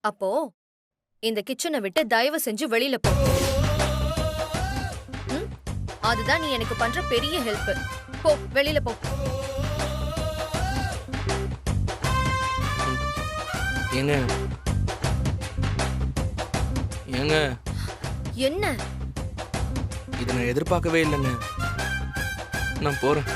அப்போ இந்த கிச்சனை விட்டு தயவு செஞ்சு வெளியில போ. அதுதான் நீ எனக்கு பண்ற பெரிய ஹெல்ப். போ, வெளியில போ. ஏங்க ஏங்க என்ன? இதை நான் எதிர்பார்க்கவே இல்லைங்க. நான் போறேன்.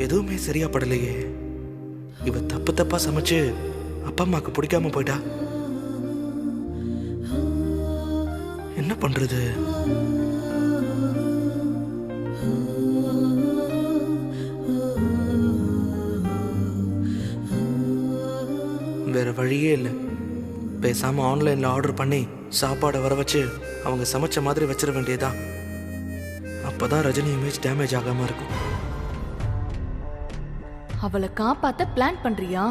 எதுவுமே சரியா படலையே. இவ தப்பா சமைச்சு அப்பா அம்மாக்கு பிடிக்காம போயிட்டா. என்ன பண்றது? வேற வழியே இல்லை. பேசாம ஆன்லைன்ல ஆர்டர் பண்ணி சாப்பாடை வர வச்சு அவங்க சமைச்ச மாதிரி வச்சிட வேண்டியதுதான். அப்பதான் ரஜினி இமேஜ் டேமேஜ் ஆகாம இருக்கும். அவளை காப்பாத்த பிளான் பண்றியா?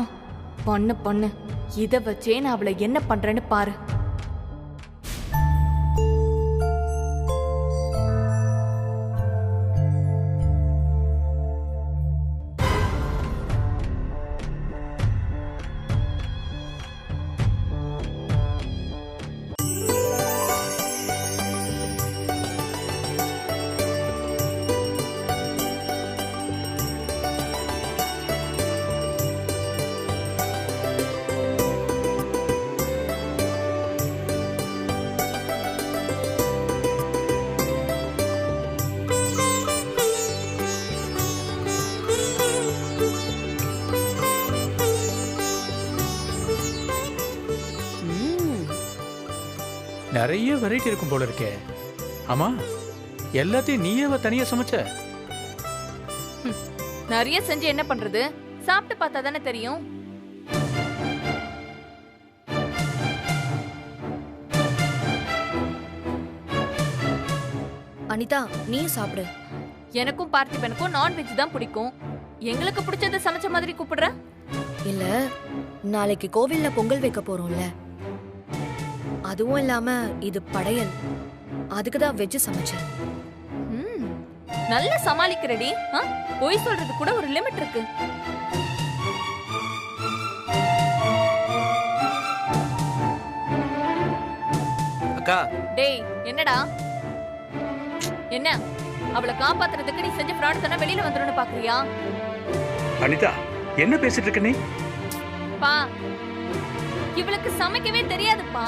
பண்ணு. இத வச்சே நான் அவளை என்ன பண்றேன்னு பாரு. நிறைய வெரைட்டி இருக்கும் போல இருக்கே. ஆமா, எல்லாத்தையும் நீயே தனியா சமைச்ச? நிறைய செஞ்சு என்ன பண்றது? சாப்பிட்டு பார்த்தா தானே தெரியும். அனிதா, நீ சாப்பிடு. எனக்கும் பார்த்திபனுக்கும் நான்வெஜ் தான் பிடிக்கும். எங்களுக்கு பிடிச்சத சமைச்ச மாதிரி கூப்பிடுற? இல்ல, நாளைக்கு கோவில்ல பொங்கல் வைக்க போறோம்ல, அதுவும் இல்லாம இது படையல், அதுக்குதான் வெஜ் சமைச்சேன். நல்லா சமாளிக்கிறடி. பொய் சொல்றது கூட ஒரு லிமிட் இருக்கு. அக்கா. டேய், என்னடா? என்ன அவளை காப்பாத்துறதுக்கு நீ செஞ்ச ஃப்ராட் தான வெளியில வந்துருன்னு பாக்குறியா? அனிதா, என்ன பேசிட்டு இருக்க நீ? பா, இவளுக்கு சமைக்கவே தெரியாதுப்பா.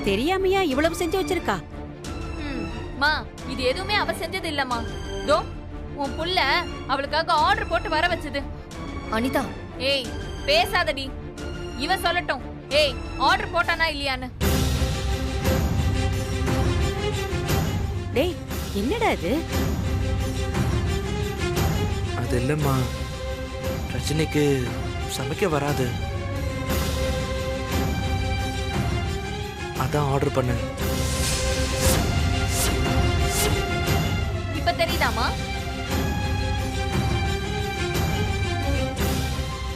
தெரியாமையா இவ்வளவு செஞ்சு வச்சிருக்கா? மா, இது எதுவுமே அவ செஞ்சது இல்லம்மா. தோ உன் புள்ள அவளுக்காக ஆர்டர் போட்டு வர வச்சது. அனிதா. ஏய், பேசாதடி. இவன் சொல்லட்டும். ஏய், ஆர்டர் போட்டானா இல்லையான்னு. டேய், என்னடா இது? அது இல்லம்மா, ரஜினிக்கு சமைக்க வராது, அதான் ஆர்டர் பண்ணேன். இப்ப தெரியுதாமா?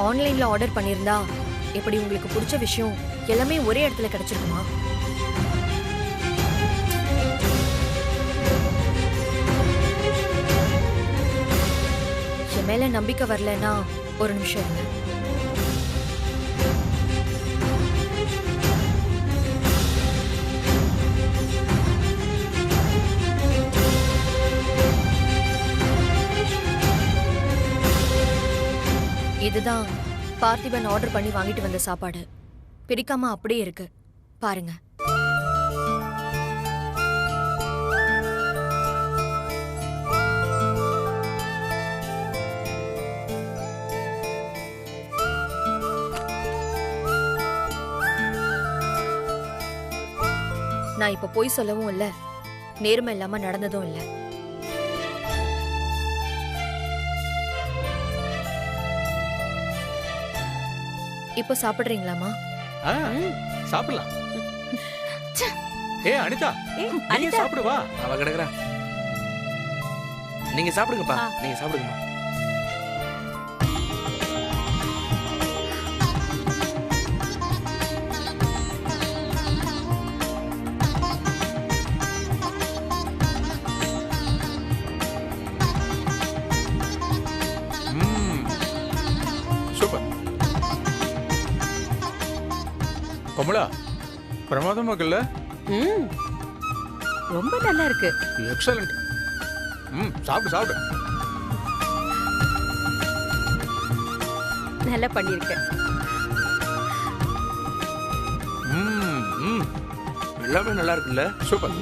ஆன்லைன்ல ஆர்டர் பண்ணிருந்தா எப்படி உங்களுக்கு பிடிச்ச விஷயம் எல்லாமே ஒரே இடத்துல கிடைச்சிருக்குமா? என் மேல நம்பிக்கை வரலன்னா ஒரு நிமிஷம் இருங்க. இதுதான் பார்த்திபன் ஆர்டர் பண்ணி வாங்கிட்டு வந்த சாப்பாடு. பிடிக்காம அப்படியே இருக்கு, பாருங்க. நான் இப்ப போய் சொல்லவும் இல்ல, நேர்மை இல்லாம நடந்ததும் இல்ல. இப்போ சாப்பிடுறீங்களாமா? சாப்பிடலாம். ஏ அனிதா, நீ சாப்பிடு வா. அவ கிடக்குறா. நீங்க சாப்பிடுங்கப்பா, நீங்க சாப்பிடுங்கம்மா. கமலா பிரமாதமா இருக்குல்ல? ம் ரொம்ப நல்லா இருக்கு. எக்ஸலண்ட். சாப்பிடு சாப்பிடு. நல்லா பண்ணிருக்க. எல்லாமே நல்லா இருக்குல்ல? சூப்பர்.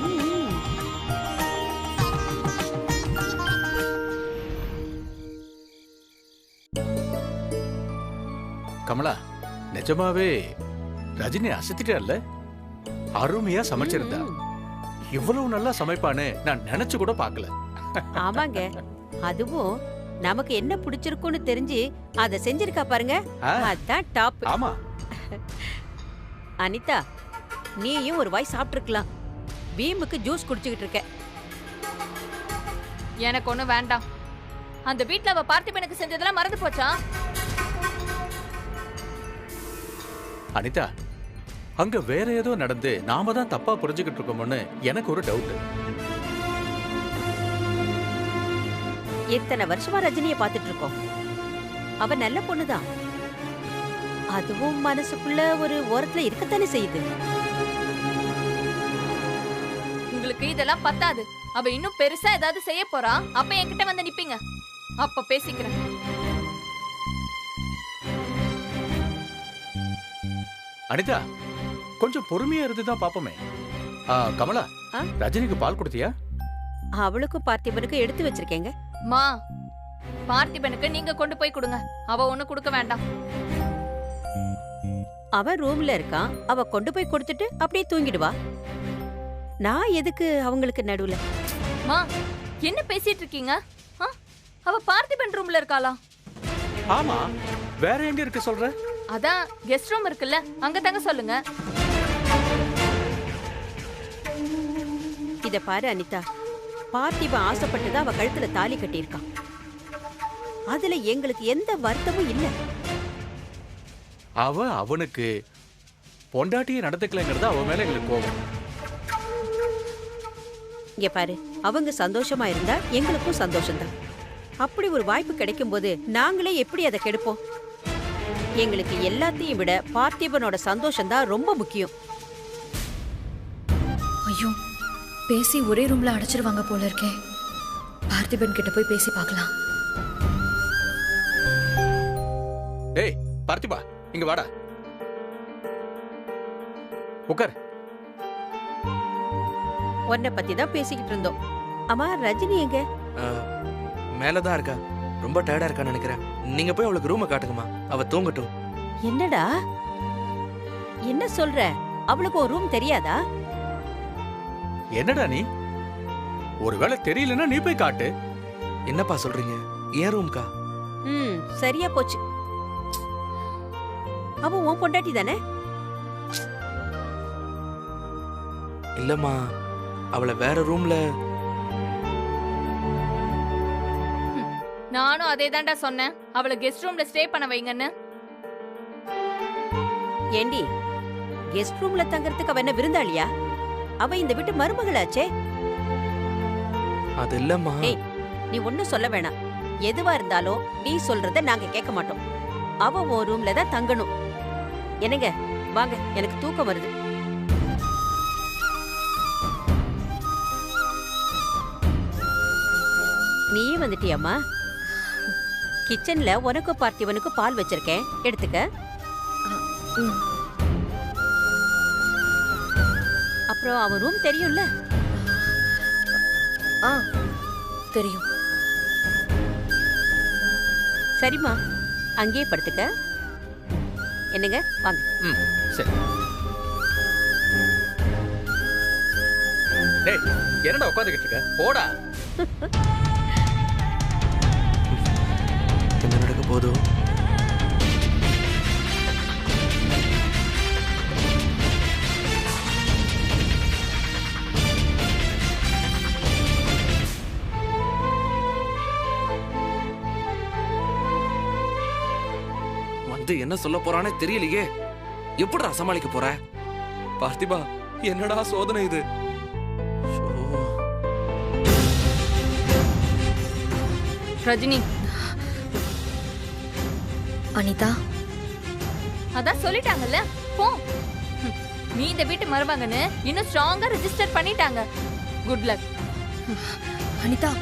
கமலா நிஜமாவே ரஜினி அசத்திட்டார்ல? அருமையா சமைச்சிருந்தா. இவ்வளவு நல்லா சமைப்பான்னு நான் நினைச்சு கூட பார்க்கல. ஆமாங்க, அதுவும் நமக்கு என்ன பிடிச்சிருக்கும்னு தெரிஞ்சு அத செஞ்சிருக்கா பாருங்க. அதான் டாப். ஆமா அனிதா, நீயும் ஒரு வாய் சாப்பிட்டுருக்கலாம். பீமுக்கு ஜூஸ் குடிச்சுக்கிட்டு இருக்க. எனக்கு ஒண்ணும் வேண்டாம். அந்த வீட்ல அவ பார்த்திபனுக்கு செஞ்சதெல்லாம் மறந்து போச்சா? அனிதா, அங்க வேற ஏதோ நடந்து நாம தான் தப்பா புரிஞ்சுக்கிட்டு இருக்கோம்னு எனக்கு ஒரு டவுட். எத்தனை வருஷமா ரஜினிய பாத்துட்டு இருக்கோம். அவ நல்ல பொண்ணுதான். அதுவும் மனசுக்குள்ள ஒரு ஓரத்துல இருக்கத்தானே செய்யுது. உங்களுக்கு இதெல்லாம் பத்தாது. அவ இன்னும் பெருசா ஏதாவது செய்ய போறா. அப்ப என்கிட்ட வந்து நிப்பீங்க. அப்ப பேசிக்கிறேன். அனிதா, கொஞ்சம் பொறுமையா இருந்துதான் பாப்போமே. கமலா, ரஜினிக்கு பால் கொடுத்தியா? அவளுக்கும் பார்த்திபனுக்கும் எடுத்து வச்சிருக்கேங்க. மா, பார்த்திபனுக்கு நீங்க கொண்டு போய் கொடுங்க. அவ ஒண்ணு கொடுக்க வேண்டாம். அவ ரூம்ல இருக்கான். அவ கொண்டு போய் கொடுத்துட்டு அப்படியே தூங்கிடுவா. நான் எதுக்கு அவங்களுக்கு நடுவுல? மா, என்ன பேசிட்டு இருக்கீங்க? அவ பார்த்திபன் ரூம்ல இருக்காளா? ஆமா, வேற எங்க இருக்கு சொல்ற? அதான் கெஸ்ட் ரூம் இருக்குல்ல, அங்க தங்க சொல்லுங்க. இத பாரு அனிதா, பார்த்திபன் ஆசைப்பட்டுதான் அவ கழுத்துல தாலி கட்டியிருக்கான். அதுல எங்களுக்கு எந்த வருத்தமும் இல்ல. அவனுக்கு பொண்டாட்டியை நடந்துக்கலங்கிறது அவ மேல எங்களுக்கு கோபம். இங்க பாரு, அவங்க சந்தோஷமா இருந்தா எங்களுக்கும் சந்தோஷம்தான். அப்படி ஒரு வாய்ப்பு கிடைக்கும் போது நாங்களே எப்படி அதை கெடுப்போம்? எங்களுக்கு எல்லாத்தையும் விட பார்த்திபனோட சந்தோஷம் தான் ரொம்ப முக்கியம். ஐயோ, பேசி ஒரே ரூம்ல அடைச்சிருவாங்க போல இருக்கே. பார்த்திபன் கிட்ட போய் பேசி பார்க்கலாம். டேய் பார்த்திபா, இங்க வாடா. உட்கார். உன்னை பத்தி தான் பேசிக்கிட்டு இருந்தோம். அம்மா, ரஜினி எங்க? மேலதான் இருக்கா. ரொம்ப டயர்டா இருக்கான்னு நினைக்கிறேன். நீங்க போய் அவளுக்கு ரூமை காட்டுங்கம்மா. அவ தூங்கட்டும். என்னடா என்ன சொல்ற? அவளுக்கு ஒரு ரூம் தெரியாதா? என்னடா நீ? ஒருவேளை தெரியலன்னா நீ போய் காட்டு. என்னப்பா சொல்றீங்க? ஏன் ரூம்கா? சரியா போச்சு. அவ உன் பொண்டாட்டி தானே? இல்லம்மா, அவளை வேற ரூம்ல. நானும் அதே தான்டா சொன்னேன், அவளை கெஸ்ட் ரூம்ல ஸ்டே பண்ண வைங்கன்னு. ஏண்டி, கெஸ்ட் ரூம்ல தங்கறதுக்கு அவ என்ன விருந்தாளியா? அவ இந்த வீட்டு மருமகளாச்சே. அது இல்லம்மா. நீ ஒண்ணும் சொல்ல வேணாம். எதுவா இருந்தாலும் நீ சொல்றத நாங்க கேட்க மாட்டோம். அவ உன் ரூம்ல தான் தங்கணும். என்னங்க, வாங்க, எனக்கு தூக்கம் வருது. நீயே வந்துட்டியாம்மா? கிச்சன்ல உனக்கும் பார்த்திபனுக்கும் பால் வச்சிருக்கேன், எடுத்துக்க. அப்புறம் அவன் ரூம் தெரியும்ல? தெரியும். சரிம்மா, அங்கேயே படுத்துக்க. என்னங்க, வாங்க. சரி. டேய், என்னடா உட்கார்ந்துகிட்டு இருக்க? போடா. என்ன நடக்க போதோ? வந்து என்ன சொல்ல போறானே தெரியலையே. எப்படிடா சமாளிக்க போற? பார்த்திபா, என்னடா சோதனை இது? ரஜினி, அனிதா, அதான் சொல்லிட்டாங்கல்ல, போ. நீ இந்த வீட்டு மருமகன்னு இன்னும் ஸ்ட்ராங்கா ரெஜிஸ்டர் பண்ணிட்டாங்க. Good luck. அனிதா,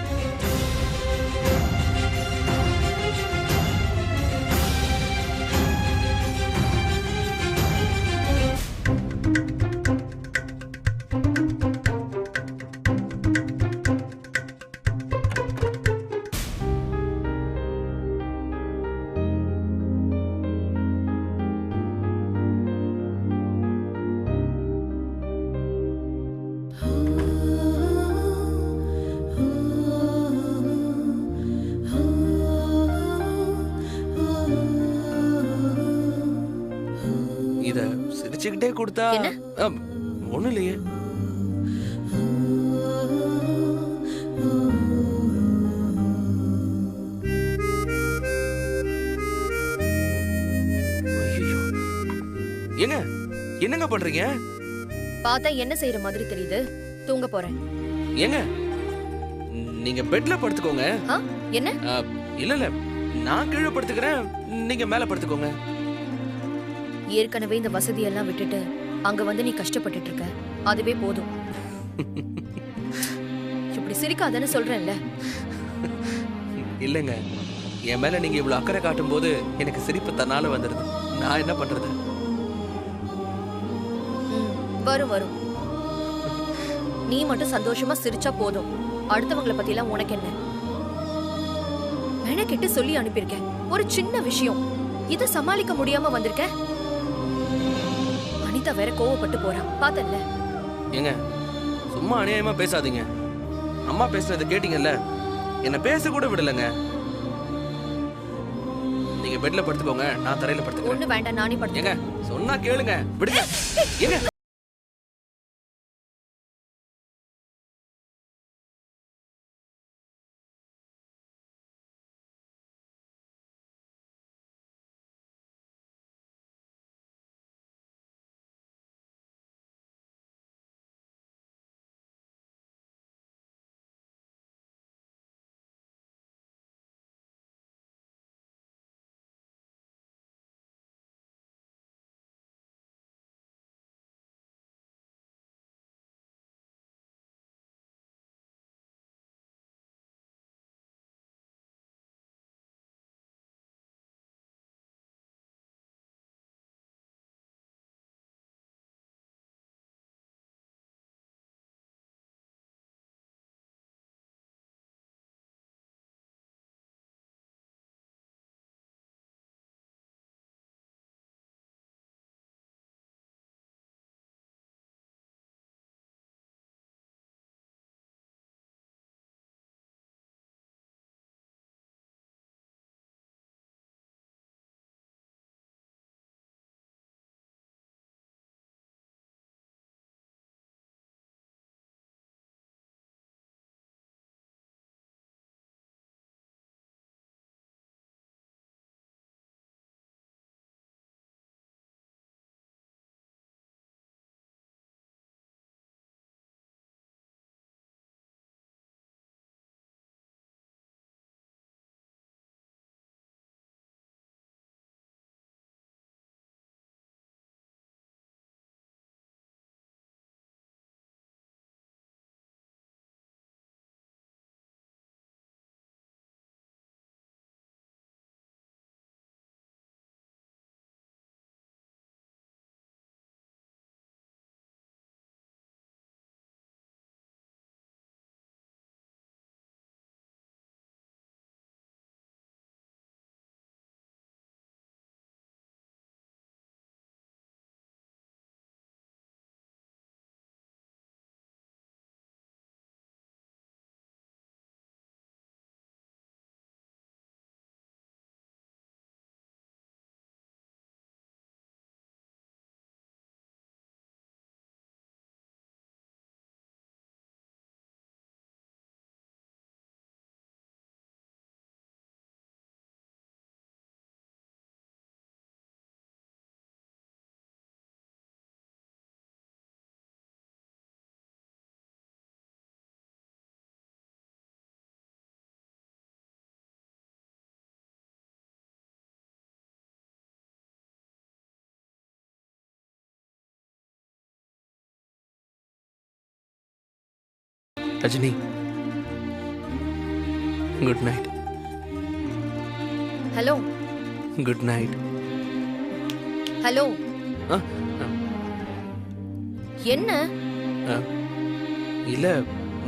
இத சிரிச்சுக்கிட்டே கொடுத்தா என்ன? ஒண்ணும் இல்லையே. ஐயையோ. ஏங்க என்னங்க பண்றீங்க? பார்த்தா என்ன செய்யற மாதிரி தெரியுது. தூங்க போறேன். ஏங்க நீங்க பெட்ல படுத்துக்கோங்க. ஆ, என்ன? இல்ல இல்ல, நான் கீழே படுத்துக்கிறேன், நீங்க மேல படுத்துக்கோங்க. ஏற்கனவே இந்த வசதியெல்லாம் விட்டுட்டு அங்க வந்து நீ கஷ்டப்பட்டுட்டு இருக்க. அதுவே போதும். இப்படி சிரிக்காதன்னு சொல்றேன்ல. இல்லைங்க, என் மேல நீங்க இவ்வளவு அக்கறை காட்டும் போது எனக்கு சிரிப்பு தன்னால வந்துடுது. நான் என்ன பண்றது? வரும் வரும். நீ மட்டும் சந்தோஷமா சிரிச்சா போதும். அடுத்தவங்கள பத்தி எல்லாம் உனக்கு என்ன? மெனக்கெட்டு சொல்லி அனுப்பியிருக்கேன். ஒரு சின்ன விஷயம், இத சமாளிக்க முடியாம வந்திருக்க. அனிதா வேற கோவப்பட்டு போறா, பார்த்தல்ல? ஏங்க சும்மா அநியாயமா பேசாதீங்க. அம்மா பேசுனதை கேட்டீங்கல்ல, என்ன பேச கூட விடலங்க. நீங்க பெட்ல படுத்துக்கோங்க, நான் தரையில படுத்துக்கிறேன். ஒண்ணு வேண்டாம், நானே படுத்து. ஏங்க சொன்னா கேளுங்க, விடுங்க. ஏங்க Rajini, good night. Hello good night. Hello என்ன? இல்ல,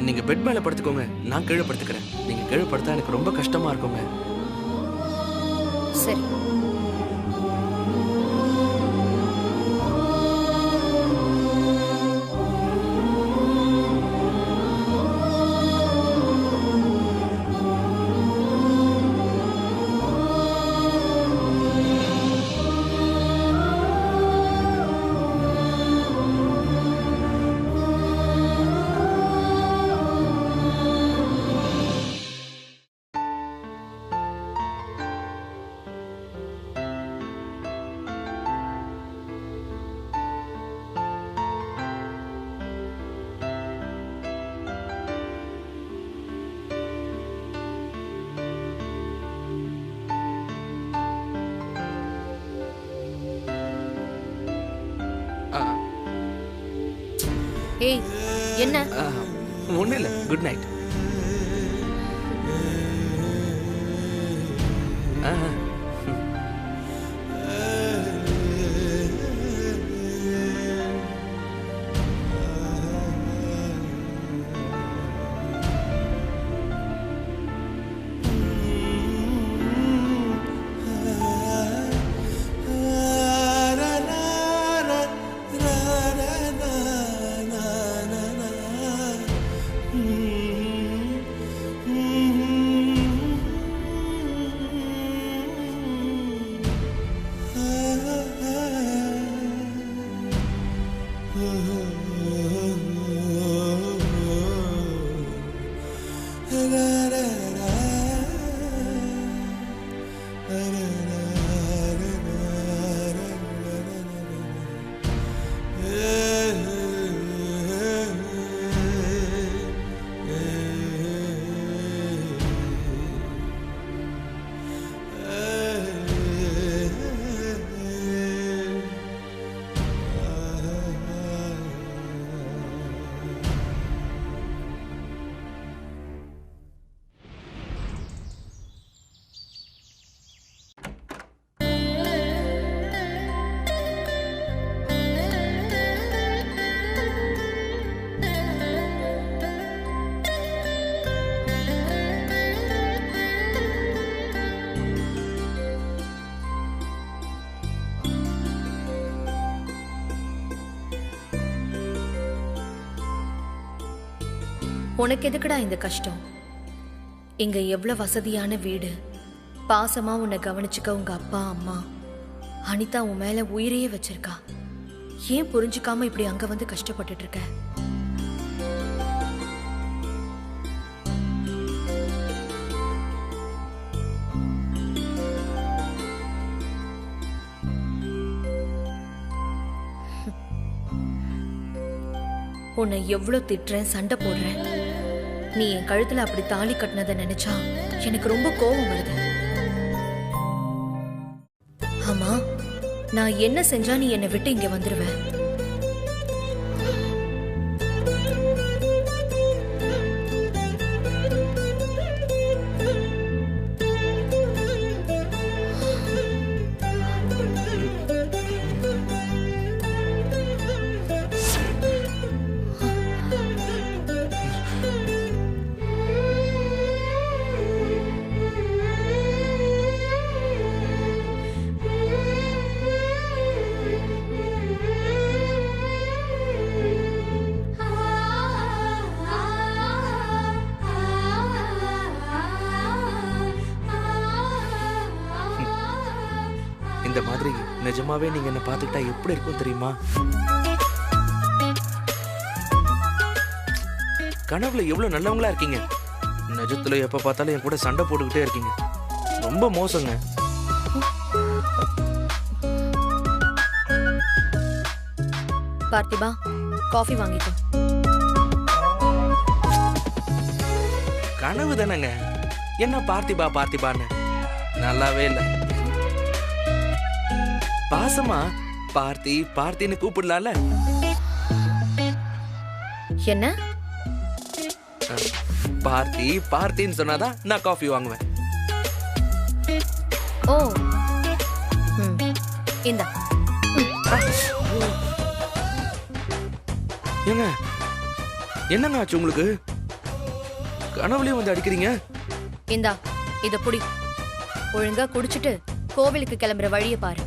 நீங்க பெட் மேல படுத்துக்கோங்க, நான் கீழே படுத்துக்கிறேன். நீங்க கீழே படுத்தா எனக்கு ரொம்ப கஷ்டமா இருக்குங்க. சரி. ஏய், என்ன? ஒன்றும் இல்லை, குட் நைட். உனக்கு எதுக்குடா இந்த கஷ்டம்? இங்க எவ்வளவு வசதியான வீடு, பாசமா உன்னை கவனிச்சுக்க உங்க அப்பா அம்மா, அனிதா உன் மேல உயிரையே வச்சிருக்கா. ஏன் புரிஞ்சுக்காம இப்படி அங்க வந்து கஷ்டப்பட்டுட்டு இருக்க? உன்னை எவ்வளவு திட்டுறேன், சண்டை போடுறேன். நீ என் கழுத்துல அப்படி தாலி கட்டினதை நினைச்சா எனக்கு ரொம்ப கோபம் வருது. ஆமா, நான் என்ன செஞ்சா நீ என்னை விட்டு இங்க வந்துருவ? இந்த மாதிரி நிஜமாவே நீங்க என்ன பார்த்துக்கிட்டா எப்படி இருக்கும் தெரியுமா? கனவுல எவ்வளவு நல்லவங்களா இருக்கீங்க, நிஜத்துல எப்ப பார்த்தாலும் என் கூட சண்டை போட்டுக்கிட்டே இருக்கீங்க. ரொம்ப மோசங்க. பார்த்திபா, காஃபி வாங்கிக்கோ. கனவு தானங்க, என்ன பார்த்திபா பார்த்திபான்னு? நல்லாவே இல்லை. பாசமா பார்த்தி பார்த்தின்னு கூப்பிடலாம்ல. என்ன பார்ட்டி பார்ட்டின்னு சொன்னாதான் நான் காஃபி வாங்குவேன். ஓ இந்தா. ஏங்க என்னங்க ஆச்சு உங்களுக்கு? கனவுலயும் வந்து அடிக்கிறீங்க. இந்தா இத புடி. ஒழுங்கா குடிச்சிட்டு கோவிலுக்கு கிளம்புற வழியை பாரு.